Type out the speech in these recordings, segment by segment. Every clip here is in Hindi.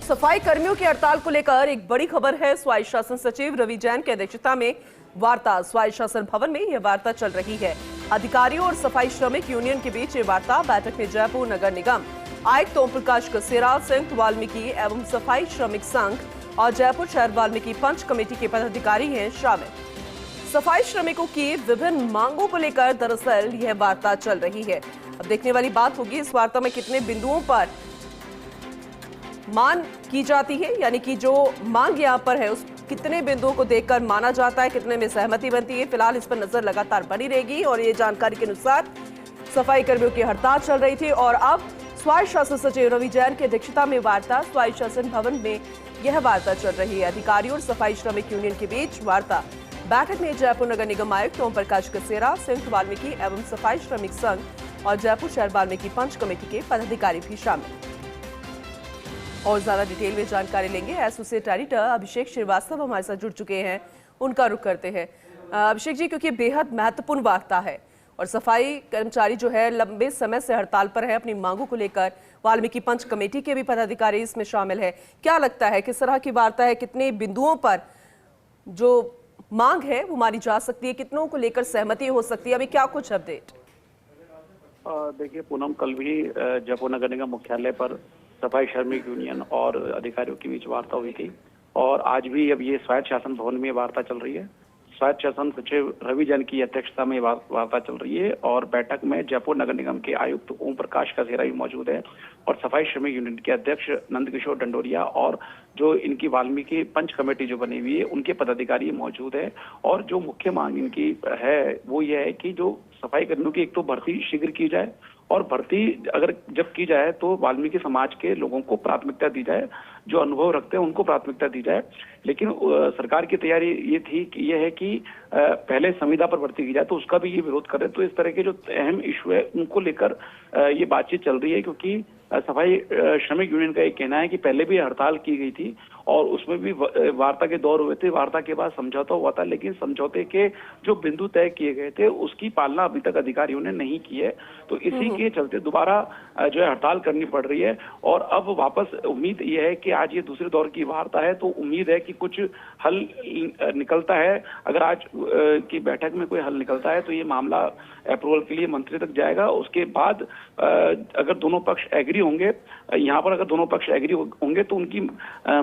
सफाई कर्मियों की हड़ताल को लेकर एक बड़ी खबर है। स्वायत्त शासन सचिव रवि जैन की अध्यक्षता में वार्ता स्वायत्त शासन भवन में यह वार्ता चल रही है। अधिकारियों और सफाई श्रमिक यूनियन के बीच ये वार्ता बैठक में जयपुर नगर निगम आयुक्त ओम प्रकाश कसेरा, संयुक्त वाल्मीकि एवं सफाई श्रमिक संघ और जयपुर शहर वाल्मीकि पंच कमेटी के पदाधिकारी हैं शामिल। सफाई श्रमिकों की विभिन्न मांगों को लेकर दरअसल यह वार्ता चल रही है। अब देखने वाली बात होगी इस वार्ता में कितने बिंदुओं पर मांग की जाती है, यानी कि जो मांग यहाँ पर है उस कितने बिंदुओं को देखकर माना जाता है, कितने में सहमति बनती है। फिलहाल इस पर नजर लगातार बनी रहेगी और ये जानकारी के अनुसार सफाई कर्मियों की हड़ताल चल रही थी और अब स्वायत्त शासन सचिव रवि जैन की अध्यक्षता में वार्ता स्वायत्त शासन भवन में यह वार्ता चल रही है। अधिकारियों और सफाई श्रमिक यूनियन के बीच वार्ता बैठक में जयपुर नगर निगम आयुक्त ओम प्रकाश कसेरा, संयुक्त वाल्मीकि एवं सफाई श्रमिक संघ और जयपुर शहर वाल्मीकि पंच कमेटी के पदाधिकारी भी शामिल। और ज्यादा डिटेल में जानकारी लेंगे एसोसिएट एडिटर अभिषेक श्रीवास्तव हमारे साथ जुड़ चुके हैं, उनका रुख करते हैं। अभिषेक जी, क्योंकि बेहद महत्वपूर्ण वार्ता है और सफाई कर्मचारी जो है लंबे समय से हड़ताल पर है अपनी मांगों को लेकर, वाल्मीकि पंच कमेटी के भी पदाधिकारी इसमें शामिल है। क्या लगता है किस तरह की वार्ता है, कितने बिंदुओं पर जो मांग है वो मानी जा सकती है, कितनों को लेकर सहमति हो सकती है, अभी क्या कुछ अपडेट? देखिए पूनम, कल भी जयपुर नगर निगम मुख्यालय पर सफाई श्रमिक यूनियन और अधिकारियों के बीच वार्ता हुई थी और आज भी अब ये स्वायत्त शासन भवन में वार्ता चल रही है। स्वायत्त शासन सचिव रवि जैन की अध्यक्षता में वार्ता चल रही है और बैठक में जयपुर नगर निगम के आयुक्त ओम प्रकाश कसेरा भी मौजूद है और सफाई श्रमिक यूनियन के अध्यक्ष नंदकिशोर डंडोरिया और जो इनकी वाल्मीकि पंच कमेटी जो बनी हुई है उनके पदाधिकारी मौजूद है। और जो मुख्य मांग इनकी है वो ये है कि जो सफाई कर्मियों की एक तो भर्ती शीघ्र की जाए और भर्ती अगर जब की जाए तो वाल्मीकि समाज के लोगों को प्राथमिकता दी जाए, जो अनुभव रखते हैं उनको प्राथमिकता दी जाए। लेकिन सरकार की तैयारी ये थी कि ये है कि पहले संविदा पर भर्ती की जाए, तो उसका भी ये विरोध कर रहे हैं। तो इस तरह के जो अहम इशू है उनको लेकर ये बातचीत चल रही है, क्योंकि सफाई श्रमिक यूनियन का ये कहना है कि पहले भी हड़ताल की गई थी और उसमें भी वार्ता के दौर हुए थे, वार्ता के बाद समझौता हुआ था, लेकिन समझौते के जो बिंदु तय किए गए थे उसकी पालना अभी तक अधिकारियों ने नहीं की है। तो इसी के चलते दोबारा जो है हड़ताल करनी पड़ रही है और अब वापस उम्मीद ये है कि आज ये दूसरे दौर की वार्ता है, तो उम्मीद है कि कुछ हल निकलता है। अगर आज की बैठक में कोई हल निकलता है तो ये मामला अप्रूवल के लिए मंत्री तक जाएगा। उसके बाद अगर दोनों पक्ष एग्री होंगे, यहाँ पर अगर दोनों पक्ष एग्री होंगे तो उनकी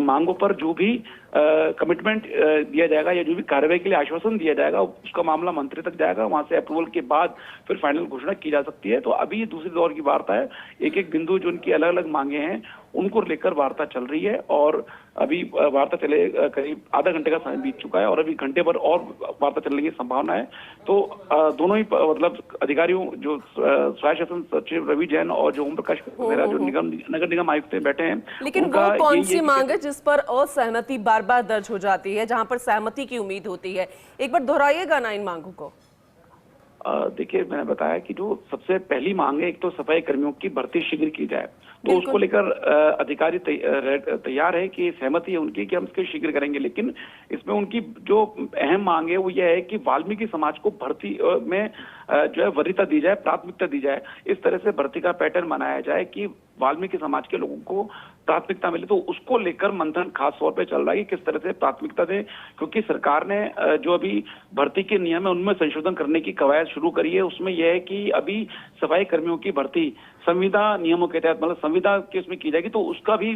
मांगों पर जो भी कमिटमेंट दिया जाएगा या जो भी कार्रवाई के लिए आश्वासन दिया जाएगा उसका मामला मंत्री तक जाएगा। वहां से अप्रूवल के बाद फिर फाइनल घोषणा की जा सकती है। तो अभी ये दूसरे दौर की वार्ता है, एक एक बिंदु जो उनकी अलग अलग मांगे हैं उनको लेकर वार्ता चल रही है और अभी वार्ता चले करीब आधा घंटे का समय बीत चुका है और अभी घंटे भर और वार्ता चलने की संभावना है। तो दोनों ही मतलब अधिकारियों जो स्वायत्त शासन सचिव रवि जैन और जो ओम प्रकाश कसेरा जो नगर निगम आयुक्त बैठे हैं, लेकिन वो कौन सी मांग है जिस पर असहमति बार बार दर्ज हो जाती है, जहां पर सहमति की उम्मीद होती है? एक बार दोहराइएगा ना इन मांगों को। देखिए, मैंने बताया कि जो सबसे पहली मांग है, एक तो सफाई कर्मियों की भर्ती शीघ्र की जाए, तो उसको लेकर अधिकारी तैयार है कि सहमति है उनकी कि हम इसके शीघ्र करेंगे। लेकिन इसमें उनकी जो अहम मांग है वो यह है कि वाल्मीकि समाज को भर्ती में जो है वरीयता दी जाए, प्राथमिकता दी जाए। इस तरह से भर्ती का पैटर्न बनाया जाए कि वाल्मीकि समाज के लोगों को प्राथमिकता मिले। तो उसको लेकर मंथन खास तौर पे चल रहा है कि किस तरह से प्राथमिकता दें, क्योंकि सरकार ने जो अभी भर्ती के नियम है उनमें संशोधन करने की कवायद शुरू करी है। उसमें यह है कि अभी सफाई कर्मियों की भर्ती संविदा नियमों के तहत, मतलब संविदा के उसमें की जाएगी, तो उसका भी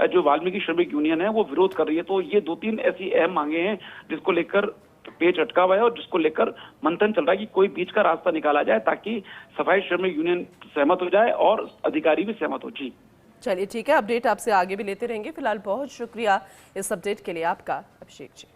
जो वाल्मीकि श्रमिक यूनियन है वो विरोध कर रही है। तो ये 2-3 ऐसी अहम मांगे हैं जिसको लेकर पेच अटका हुआ है और जिसको लेकर मंथन चल रहा है कि कोई बीच का रास्ता निकाला जाए ताकि सफाई श्रमिक यूनियन सहमत हो जाए और अधिकारी भी सहमत हो। जी चलिए ठीक है, अपडेट आपसे आगे भी लेते रहेंगे। फिलहाल बहुत शुक्रिया इस अपडेट के लिए आपका, अभिषेक जी।